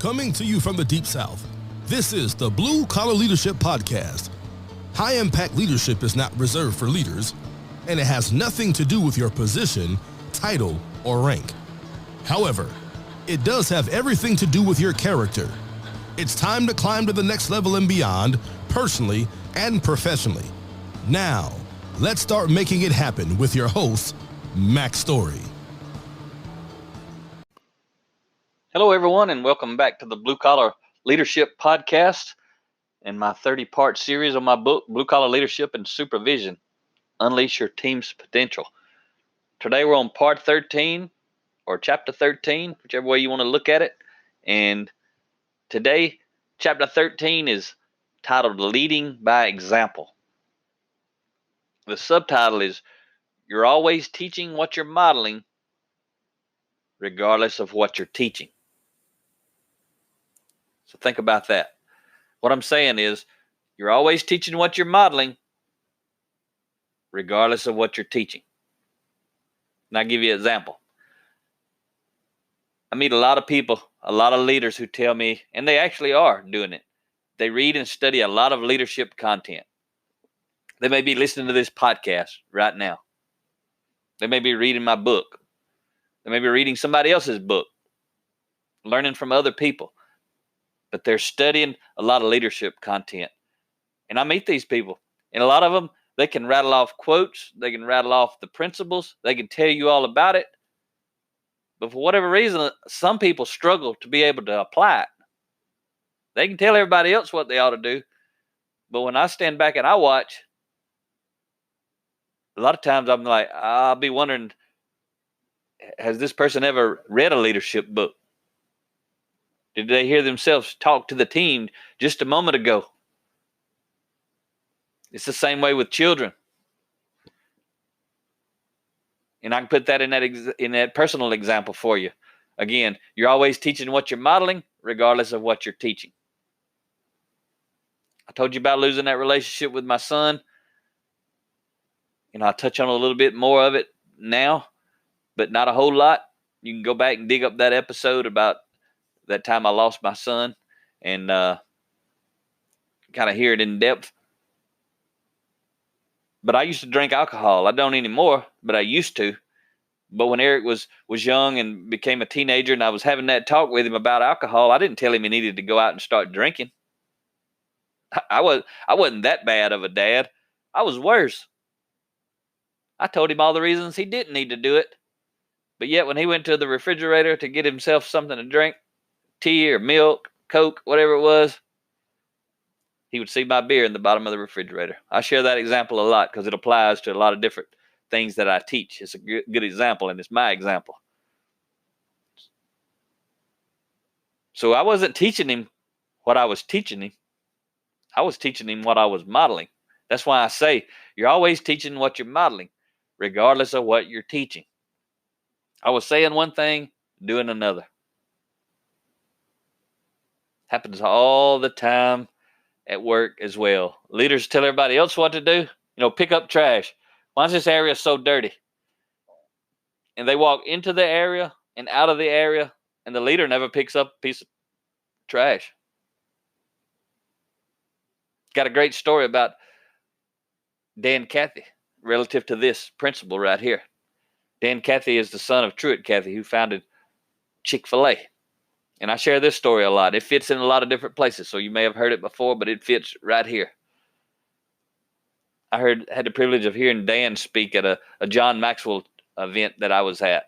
Coming to you from the Deep South, this is the Blue Collar Leadership Podcast. High-impact leadership is not reserved for leaders, and it has nothing to do with your position, title, or rank. However, it does have everything to do with your character. It's time to climb to the next level and beyond, personally and professionally. Now, let's start making it happen with your host, Mack Story. Hello, everyone, and welcome back to the Blue Collar Leadership Podcast and my 30-part series on my book, Blue Collar Leadership and Supervision, Unleash Your Team's Potential. Today, we're on part 13 or chapter 13, whichever way you want to look at it. And today, chapter 13 is titled Leading by Example. The subtitle is, You're Always Teaching What You're Modeling, regardless of what you're teaching. So think about that. What I'm saying is, you're always teaching what you're modeling, regardless of what you're teaching. And I'll give you an example. I meet a lot of people, a lot of leaders who tell me, and they actually are doing it. They read and study a lot of leadership content. They may be listening to this podcast right now. They may be reading my book. They may be reading somebody else's book, learning from other people. But they're studying a lot of leadership content. And I meet these people, and a lot of them, they can rattle off quotes. They can rattle off the principles. They can tell you all about it. But for whatever reason, some people struggle to be able to apply it. They can tell everybody else what they ought to do. But when I stand back and I watch, a lot of times I'm like, I'll be wondering, has this person ever read a leadership book? Did they hear themselves talk to the team just a moment ago? It's the same way with children. And I can put that in that personal example for you. Again, you're always teaching what you're modeling, regardless of what you're teaching. I told you about losing that relationship with my son. And I'll touch on a little bit more of it now, but not a whole lot. You can go back and dig up that episode about that time I lost my son and kind of hear it in depth. But I used to drink alcohol. I don't anymore, but I used to. But when Eric was young and became a teenager and I was having that talk with him about alcohol, I didn't tell him he needed to go out and start drinking. I wasn't that bad of a dad. I was worse. I told him all the reasons he didn't need to do it. But yet when he went to the refrigerator to get himself something to drink, tea or milk, Coke, whatever it was, he would see my beer in the bottom of the refrigerator. I share that example a lot because it applies to a lot of different things that I teach. It's a good example, and it's my example. So I wasn't teaching him what I was teaching him. I was teaching him what I was modeling. That's why I say you're always teaching what you're modeling, regardless of what you're teaching. I was saying one thing, doing another. Happens all the time at work as well. Leaders tell everybody else what to do. Pick up trash. Why is this area so dirty? And they walk into the area and out of the area, and the leader never picks up a piece of trash. Got a great story about Dan Cathy relative to this principle right here. Dan Cathy is the son of Truett Cathy, who founded Chick-fil-A. And I share this story a lot. It fits in a lot of different places, so you may have heard it before, but it fits right here. I had the privilege of hearing Dan speak at a John Maxwell event that I was at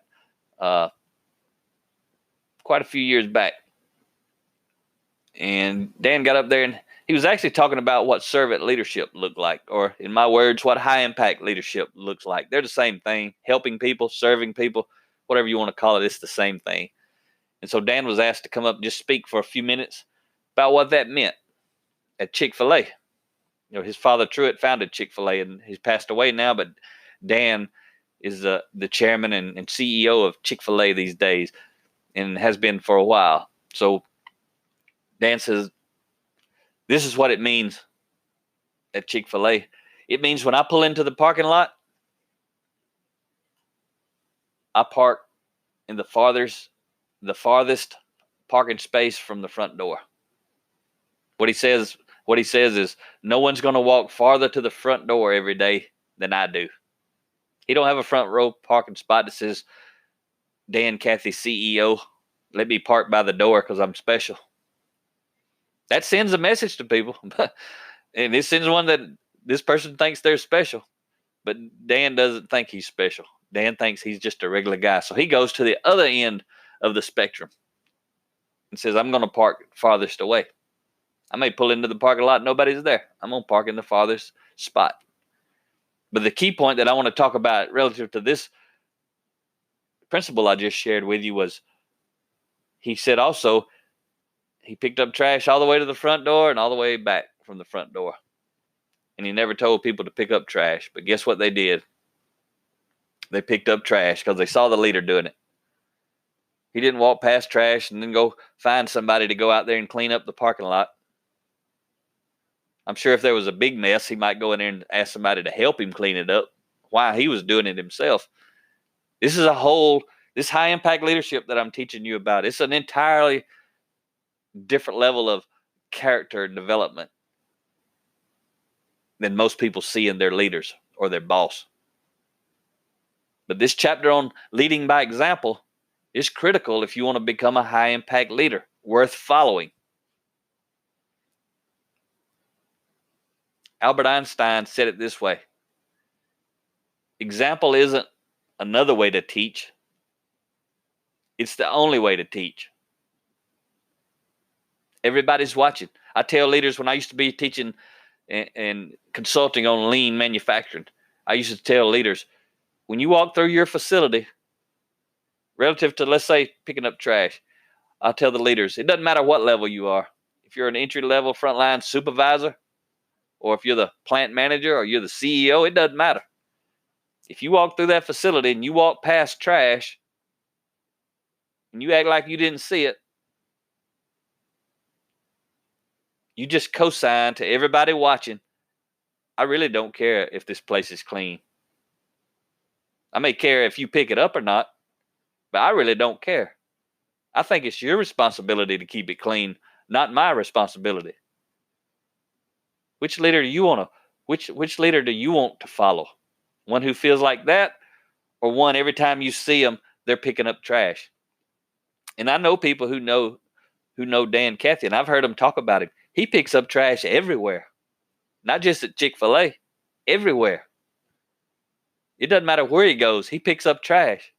quite a few years back. And Dan got up there and he was actually talking about what servant leadership looked like, or in my words, what high-impact leadership looks like. They're the same thing. Helping people, serving people, whatever you want to call it, it's the same thing. And so Dan was asked to come up and just speak for a few minutes about what that meant at Chick-fil-A. His father, Truett, founded Chick-fil-A, and he's passed away now, but Dan is the chairman and CEO of Chick-fil-A these days and has been for a while. So Dan says, this is what it means at Chick-fil-A. It means when I pull into the parking lot, I park in the farthest parking space from the front door. What he says is, no one's going to walk farther to the front door every day than I do. He don't have a front row parking spot that says, Dan Cathy, CEO, let me park by the door because I'm special. That sends a message to people. And it sends one that this person thinks they're special. But Dan doesn't think he's special. Dan thinks he's just a regular guy. So he goes to the other end of the spectrum and says, I'm going to park farthest away. I may pull into the parking lot, nobody's there. I'm going to park in the farthest spot. But the key point that I want to talk about relative to this principle I just shared with you was, he said also, he picked up trash all the way to the front door and all the way back from the front door. And he never told people to pick up trash. But guess what they did? They picked up trash because they saw the leader doing it. He didn't walk past trash and then go find somebody to go out there and clean up the parking lot. I'm sure if there was a big mess, he might go in there and ask somebody to help him clean it up while he was doing it himself. This high impact leadership that I'm teaching you about, it's an entirely different level of character development than most people see in their leaders or their boss. But this chapter on leading by example is critical if you want to become a high impact leader worth following. Albert Einstein said it this way: example isn't another way to teach, it's the only way to teach. Everybody's watching. I tell leaders, when I used to be teaching and consulting on lean manufacturing, I used to tell leaders, when you walk through your facility, relative to, let's say, picking up trash, I'll tell the leaders, it doesn't matter what level you are. If you're an entry-level frontline supervisor, or if you're the plant manager, or you're the CEO, it doesn't matter. If you walk through that facility and you walk past trash, and you act like you didn't see it, you just co-sign to everybody watching, I really don't care if this place is clean. I may care if you pick it up or not, but I really don't care. I think it's your responsibility to keep it clean, not my responsibility. Which leader do you want to follow? One who feels like that, or one every time you see them, they're picking up trash? And I know people who know Dan Cathy, and I've heard them talk about him. He picks up trash everywhere, not just at Chick-fil-A, everywhere. It doesn't matter where he goes, he picks up trash.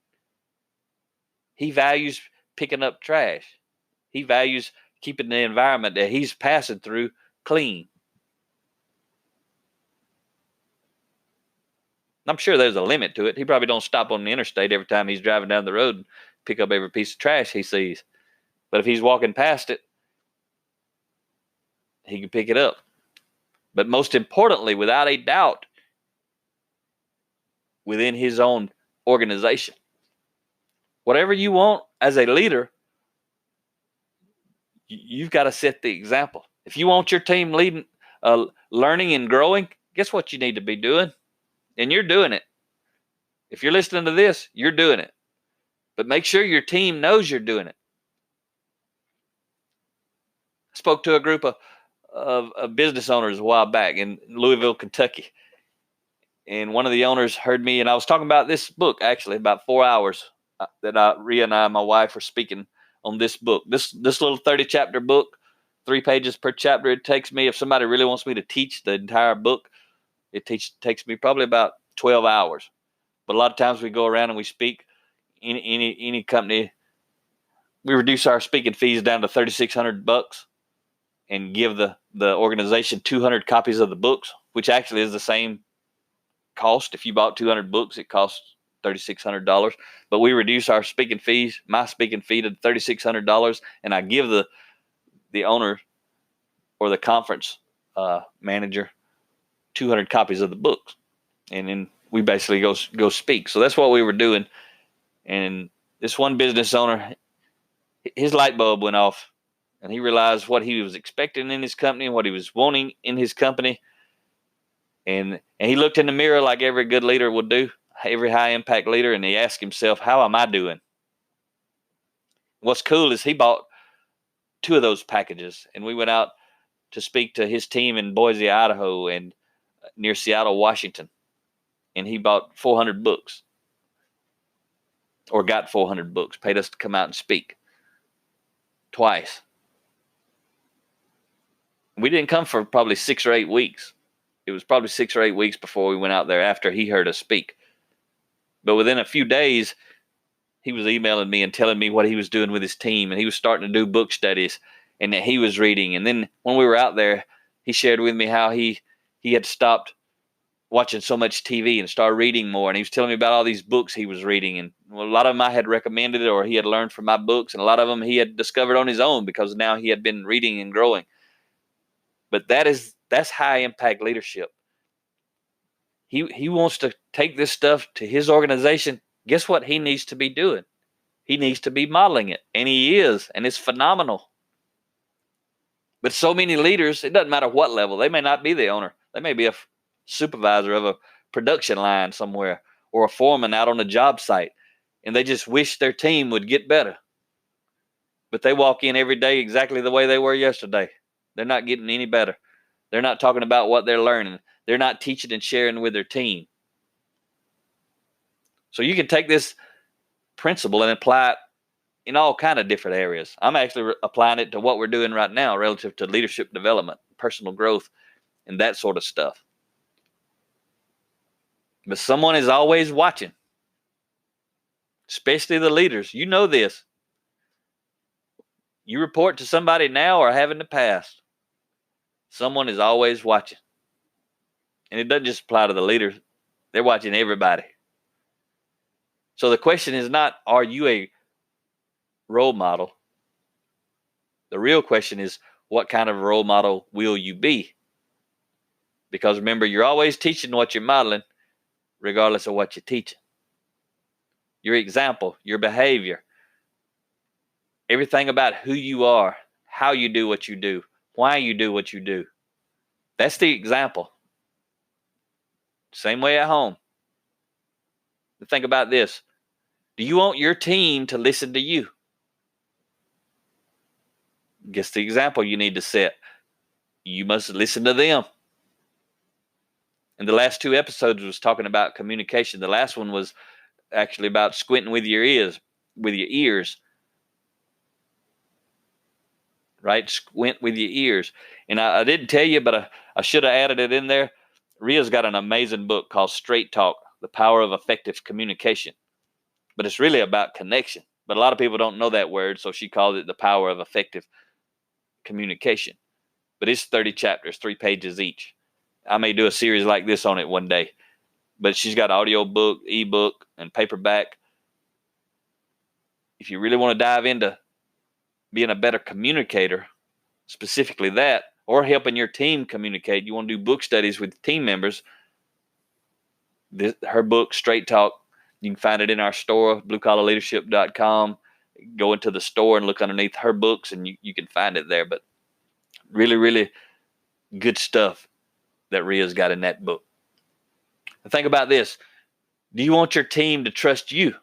He values picking up trash. He values keeping the environment that he's passing through clean. I'm sure there's a limit to it. He probably don't stop on the interstate every time he's driving down the road and pick up every piece of trash he sees. But if he's walking past it, he can pick it up. But most importantly, without a doubt, within his own organization, whatever you want as a leader, you've got to set the example. If you want your team leading, learning and growing, guess what you need to be doing? And you're doing it. If you're listening to this, you're doing it. But make sure your team knows you're doing it. I spoke to a group of business owners a while back in Louisville, Kentucky. And one of the owners heard me, and I was talking about this book, actually, about 4 hours that Rhea and I, my wife, were speaking on this book. This little 30-chapter book, 3 pages per chapter. It takes me, if somebody really wants me to teach the entire book, it takes me probably about 12 hours. But a lot of times we go around and we speak. Any company, we reduce our speaking fees down to $3,600 and give the organization 200 copies of the books, which actually is the same cost. If you bought 200 books, it costs $3,600. But we reduce our speaking fees, my speaking fee, to $3,600, and I give the owner or the conference manager 200 copies of the books, and then we basically go speak. So that's what we were doing. And this one business owner, his light bulb went off, and he realized what he was expecting in his company and what he was wanting in his company. And he looked in the mirror like every good leader would do, every high impact leader, and he asked himself, how am I doing? What's cool is he bought 2 of those packages, and we went out to speak to his team in Boise, Idaho, and near Seattle, Washington. And he bought 400 books, or got 400 books, paid us to come out and speak twice. We didn't come for probably 6 or 8 weeks. It was probably 6 or 8 weeks before we went out there after he heard us speak. But within a few days, he was emailing me and telling me what he was doing with his team, and he was starting to do book studies and that he was reading. And then when we were out there, he shared with me how he had stopped watching so much TV and started reading more. And he was telling me about all these books he was reading. And a lot of them I had recommended or he had learned from my books, and a lot of them he had discovered on his own because now he had been reading and growing. But that's high impact leadership. He wants to take this stuff to his organization. Guess what he needs to be doing? He needs to be modeling it, and he is, and it's phenomenal. But so many leaders, it doesn't matter what level. They may not be the owner. They may be a supervisor of a production line somewhere or a foreman out on a job site, and they just wish their team would get better. But they walk in every day exactly the way they were yesterday. They're not getting any better. They're not talking about what they're learning. They're not teaching and sharing with their team. So you can take this principle and apply it in all kind of different areas. I'm actually applying it to what we're doing right now relative to leadership development, personal growth, and that sort of stuff. But someone is always watching, especially the leaders. You know this. You report to somebody now or have in the past. Someone is always watching. And it doesn't just apply to the leaders. They're watching everybody. So the question is not, are you a role model? The real question is, what kind of role model will you be? Because remember, you're always teaching what you're modeling, regardless of what you're teaching. Your example, your behavior, everything about who you are, how you do what you do, why you do what you do. That's the example. Same way at home. Think about this. Do you want your team to listen to you? Guess the example you need to set. You must listen to them. And the last 2 episodes was talking about communication. The last one was actually about squinting with your ears, right? Squint with your ears. And I didn't tell you, but I should have added it in there. Ria's got an amazing book called Straight Talk, The Power of Effective Communication. But it's really about connection. But a lot of people don't know that word, so she calls it The Power of Effective Communication. But it's 30 chapters, 3 pages each. I may do a series like this on it one day. But she's got audio book, ebook, and paperback. If you really want to dive into being a better communicator, specifically that, or helping your team communicate, you want to do book studies with team members, her book, Straight Talk, you can find it in our store, bluecollarleadership.com. Go into the store and look underneath her books, and you can find it there. But really, really good stuff that Ria's got in that book. And think about this. Do you want your team to trust you?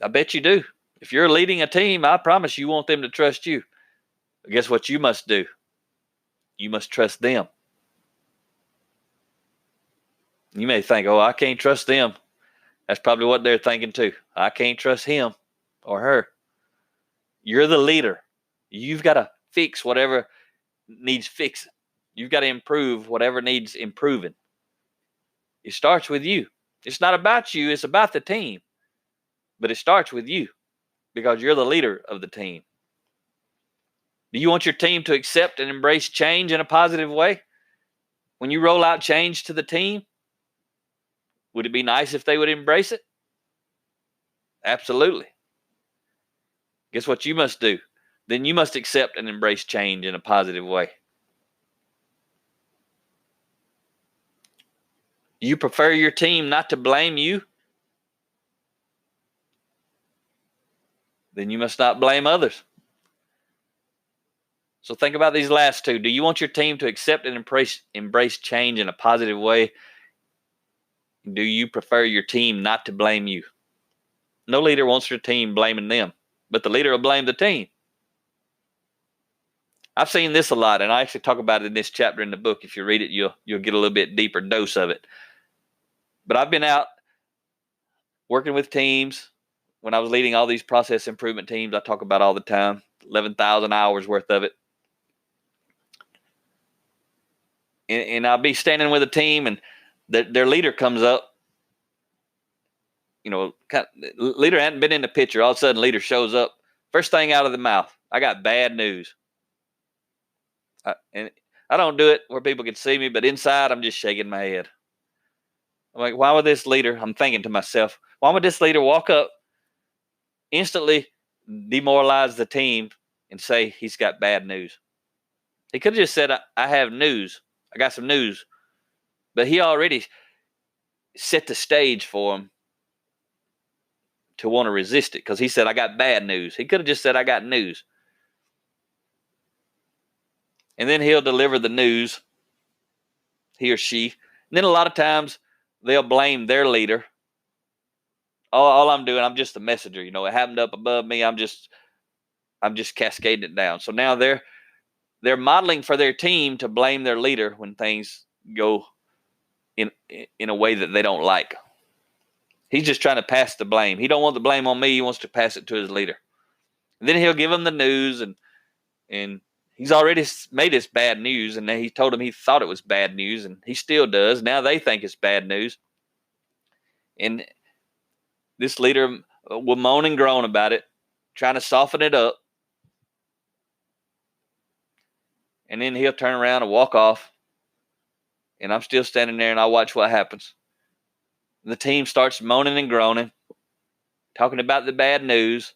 I bet you do. If you're leading a team, I promise you want them to trust you. But guess what you must do? You must trust them. You may think, oh, I can't trust them. That's probably what they're thinking too. I can't trust him or her. You're the leader. You've got to fix whatever needs fixing. You've got to improve whatever needs improving. It starts with you. It's not about you. It's about the team. But it starts with you because you're the leader of the team. Do you want your team to accept and embrace change in a positive way? When you roll out change to the team, would it be nice if they would embrace it? Absolutely. Guess what you must do? Then you must accept and embrace change in a positive way. You prefer your team not to blame you? Then you must not blame others. So think about these last 2. Do you want your team to accept and embrace change in a positive way? Do you prefer your team not to blame you? No leader wants their team blaming them, but the leader will blame the team. I've seen this a lot, and I actually talk about it in this chapter in the book. If you read it, you'll get a little bit deeper dose of it. But I've been out working with teams. When I was leading all these process improvement teams, I talk about all the time, 11,000 hours worth of it. And I'll be standing with a team, and their leader comes up. Leader hadn't been in the picture. All of a sudden, leader shows up. First thing out of the mouth, I got bad news. And I don't do it where people can see me, but inside, I'm just shaking my head. I'm like, why would this leader, I'm thinking to myself, why would this leader walk up, instantly demoralize the team, and say he's got bad news? He could have just said, I have news. I got some news. But he already set the stage for him to want to resist it, because he said, I got bad news. He could have just said, I got news. And then he'll deliver the news, he or she. And then a lot of times they'll blame their leader. All I'm doing, I'm just a messenger. It happened up above me. I'm just cascading it down. So now they're modeling for their team to blame their leader when things go in a way that they don't like. He's just trying to pass the blame. He don't want the blame on me. He wants to pass it to his leader. And then he'll give them the news, and he's already made this bad news, and he told them he thought it was bad news, and he still does. Now they think it's bad news. And this leader will moan and groan about it, trying to soften it up. And then he'll turn around and walk off. And I'm still standing there, and I watch what happens. And the team starts moaning and groaning, talking about the bad news.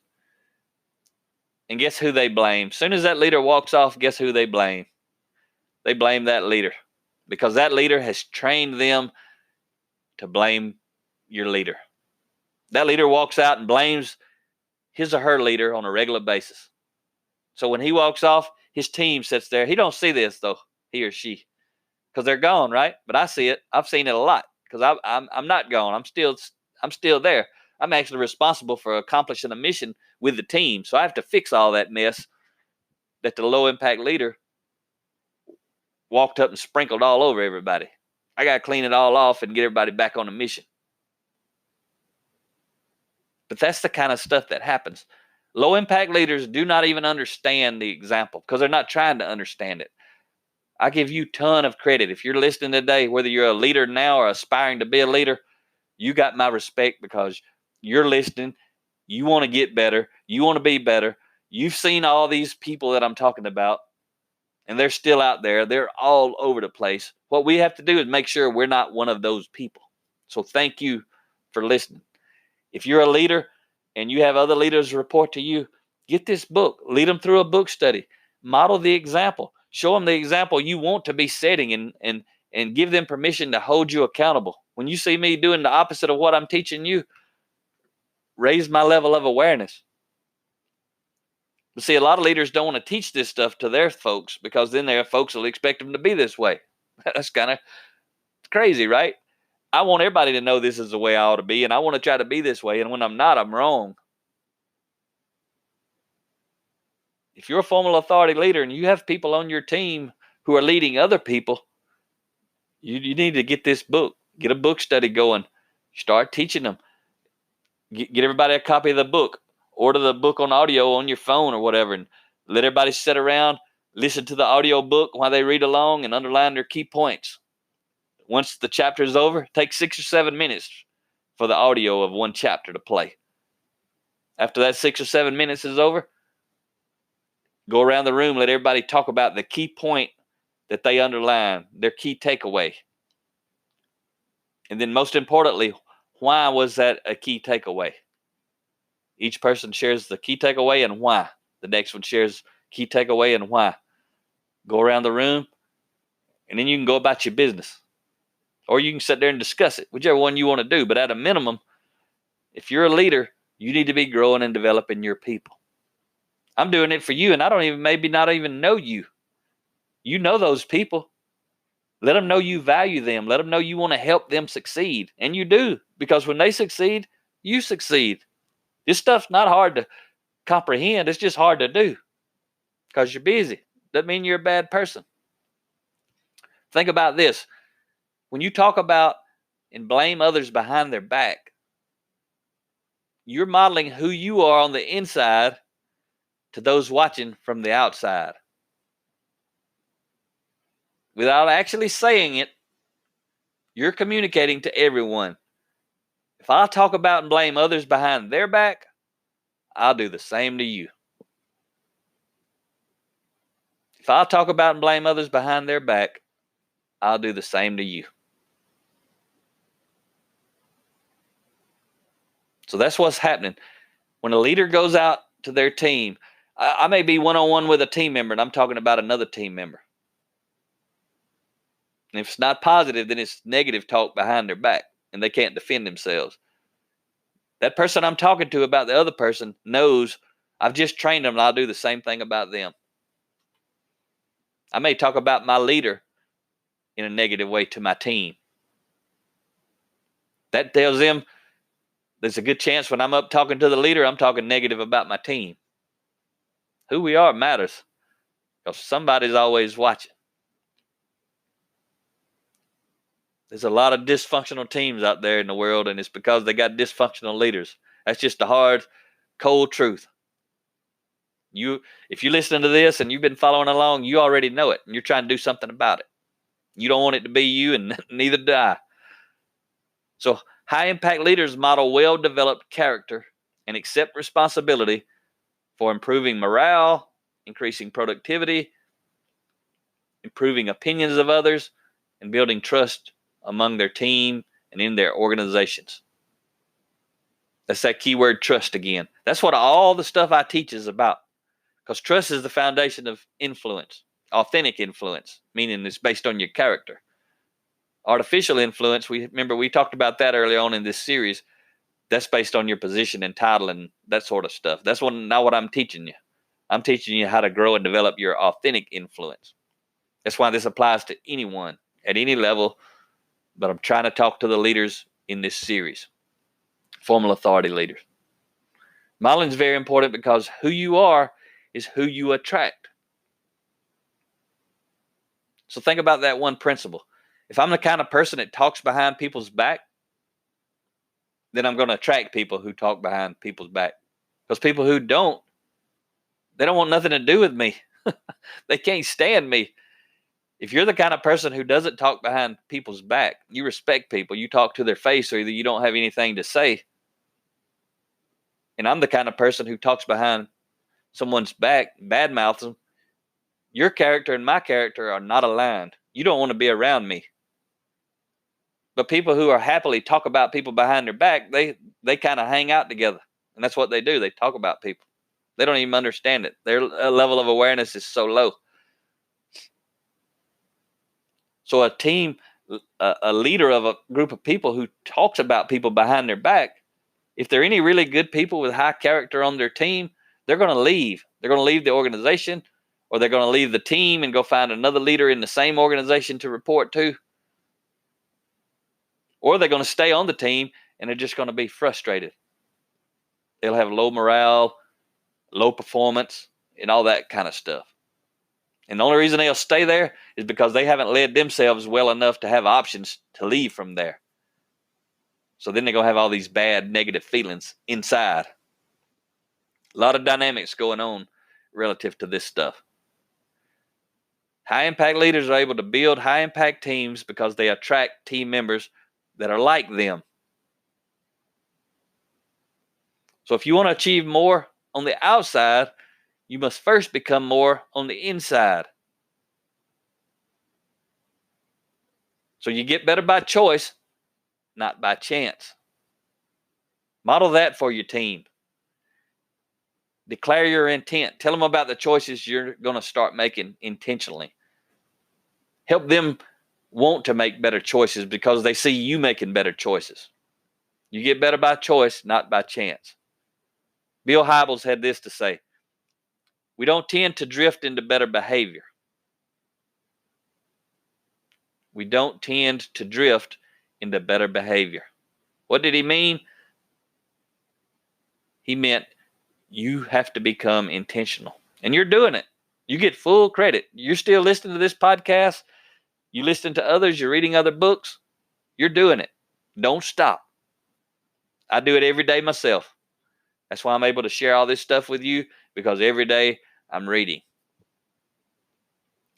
And guess who they blame? As soon as that leader walks off, guess who they blame? They blame that leader, because that leader has trained them to blame your leader. That leader walks out and blames his or her leader on a regular basis. So when he walks off, his team sits there. He don't see this, though, he or she, because they're gone, right? But I see it. I've seen it a lot, because I'm not gone. I'm still there. I'm actually responsible for accomplishing a mission with the team. So I have to fix all that mess that the low impact leader walked up and sprinkled all over everybody. I got to clean it all off and get everybody back on the mission. But that's the kind of stuff that happens. Low impact leaders do not even understand the example, because they're not trying to understand it. I give you a ton of credit. If you're listening today, whether you're a leader now or aspiring to be a leader, you got my respect, because you're listening. You want to get better. You want to be better. You've seen all these people that I'm talking about, and they're still out there. They're all over the place. What we have to do is make sure we're not one of those people. So thank you for listening. If you're a leader and you have other leaders report to you, get this book. Lead them through a book study. Model the example. Show them the example you want to be setting, and give them permission to hold you accountable. When you see me doing the opposite of what I'm teaching you, raise my level of awareness. But see, a lot of leaders don't want to teach this stuff to their folks, because then their folks will expect them to be this way. That's kind of crazy, right? I want everybody to know this is the way I ought to be, and I want to try to be this way, and when I'm not, I'm wrong. If you're a formal authority leader and you have people on your team who are leading other people, you need to get this book. Get a book study going. Start teaching them. Get everybody a copy of the book. Order the book on audio on your phone or whatever, and let everybody sit around, listen to the audio book while they read along, and underline their key points. Once the chapter is over, take 6 or 7 minutes for the audio of one chapter to play. After that 6 or 7 minutes is over, go around the room, let everybody talk about the key point that they underline, their key takeaway. And then most importantly, why was that a key takeaway? Each person shares the key takeaway and why. The next one shares key takeaway and why. Go around the room, and then you can go about your business. Or you can sit there and discuss it, whichever one you want to do. But at a minimum, if you're a leader, you need to be growing and developing your people. I'm doing it for you, and I don't maybe not even know you. You know those people. Let them know you value them. Let them know you want to help them succeed. And you do, because when they succeed, you succeed. This stuff's not hard to comprehend. It's just hard to do because you're busy. doesn't mean you're a bad person. Think about this. When you talk about and blame others behind their back, you're modeling who you are on the inside to those watching from the outside. Without actually saying it, you're communicating to everyone. If I talk about and blame others behind their back, I'll do the same to you. If I talk about and blame others behind their back, I'll do the same to you. So that's what's happening. When a leader goes out to their team, I may be one-on-one with a team member, and I'm talking about another team member. And if it's not positive, then it's negative talk behind their back, and they can't defend themselves. That person I'm talking to about the other person knows I've just trained them, and I'll do the same thing about them. I may talk about my leader in a negative way to my team. That tells them there's a good chance when I'm up talking to the leader, I'm talking negative about my team. Who we are matters, because somebody's always watching. There's a lot of dysfunctional teams out there in the world, and it's because they got dysfunctional leaders. That's just the hard, cold truth. If you're listening to this and you've been following along, you already know it, and you're trying to do something about it. You don't want it to be you, and neither do I. So high-impact leaders model well-developed character and accept responsibility for improving morale, increasing productivity, improving opinions of others, and building trust among their team and in their organizations. That's that keyword trust again. That's what all the stuff I teach is about, because trust is the foundation of influence, authentic influence, meaning it's based on your character. Artificial influence, we talked about that early on in this series. That's based on your position and title and that sort of stuff. That's not what I'm teaching you. I'm teaching you how to grow and develop your authentic influence. That's why this applies to anyone at any level, but I'm trying to talk to the leaders in this series, formal authority leaders. Modeling is very important because who you are is who you attract. So think about that one principle. If I'm the kind of person that talks behind people's back, then I'm going to attract people who talk behind people's back. Because people who don't, they don't want nothing to do with me. They can't stand me. If you're the kind of person who doesn't talk behind people's back, you respect people, you talk to their face, or either you don't have anything to say. And I'm the kind of person who talks behind someone's back, badmouths them. Your character and my character are not aligned. You don't want to be around me. But people who are happily talk about people behind their back, they kind of hang out together. And that's what they do. They talk about people. They don't even understand it. Their level of awareness is so low. So a team, a leader of a group of people who talks about people behind their back, if there are any really good people with high character on their team, they're going to leave. They're going to leave the organization, or they're going to leave the team and go find another leader in the same organization to report to. Or they're going to stay on the team and they're just going to be frustrated. They'll have low morale, low performance, and all that kind of stuff. And the only reason they'll stay there is because they haven't led themselves well enough to have options to leave from there. So then they're going to have all these bad, negative feelings inside. A lot of dynamics going on relative to this stuff. High-impact leaders are able to build high-impact teams because they attract team members that are like them. So if you want to achieve more on the outside, you must first become more on the inside. So you get better by choice, not by chance. Model that for your team. Declare your intent. Tell them about the choices you're going to start making intentionally. Help them want to make better choices because they see you making better choices. You get better by choice, not by chance. Bill Hybels had this to say: we don't tend to drift into better behavior. We don't tend to drift into better behavior. What did he mean? He meant you have to become intentional. And you're doing it. You get full credit. You're still listening to this podcast. You listen to others. You're reading other books. You're doing it. Don't stop. I do it every day myself. That's why I'm able to share all this stuff with you, because every day I'm reading.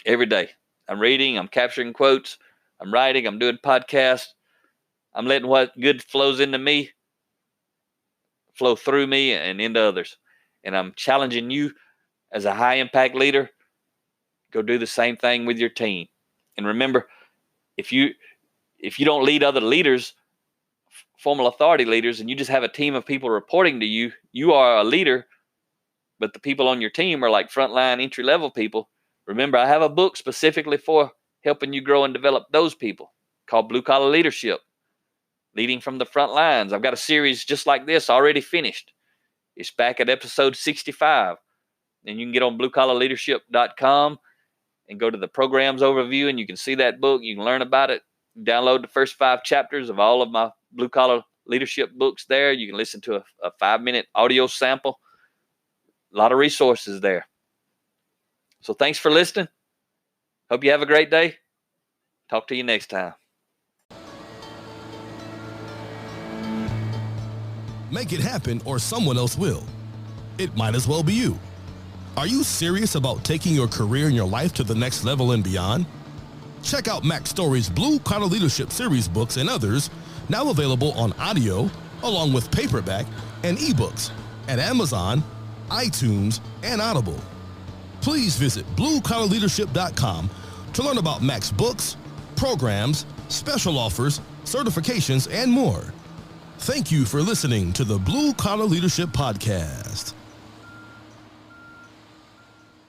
Every day I'm reading. I'm capturing quotes. I'm writing. I'm doing podcasts. I'm letting what good flows into me flow through me and into others. And I'm challenging you as a high impact leader, go do the same thing with your team. And remember, if you don't lead other leaders, formal authority leaders, and you just have a team of people reporting to you, you are a leader, but the people on your team are like frontline entry level people. Remember, I have a book specifically for helping you grow and develop those people called Blue Collar Leadership, Leading from the Front Lines. I've got a series just like this already finished. It's back at episode 65. And you can get on bluecollarleadership.com and go to the programs overview, and you can see that book. You can learn about it. Download the first 5 chapters of all of my Blue Collar Leadership books there. You can listen to a 5-minute audio sample. A lot of resources there. So thanks for listening. Hope you have a great day. Talk to you next time. Make it happen, or someone else will. It might as well be you. Are you serious about taking your career and your life to the next level and beyond? Check out Mack Story's Blue Collar Leadership series books and others, now available on audio, along with paperback and ebooks at Amazon, iTunes, and Audible. Please visit bluecollarleadership.com to learn about Mack's books, programs, special offers, certifications, and more. Thank you for listening to the Blue Collar Leadership Podcast.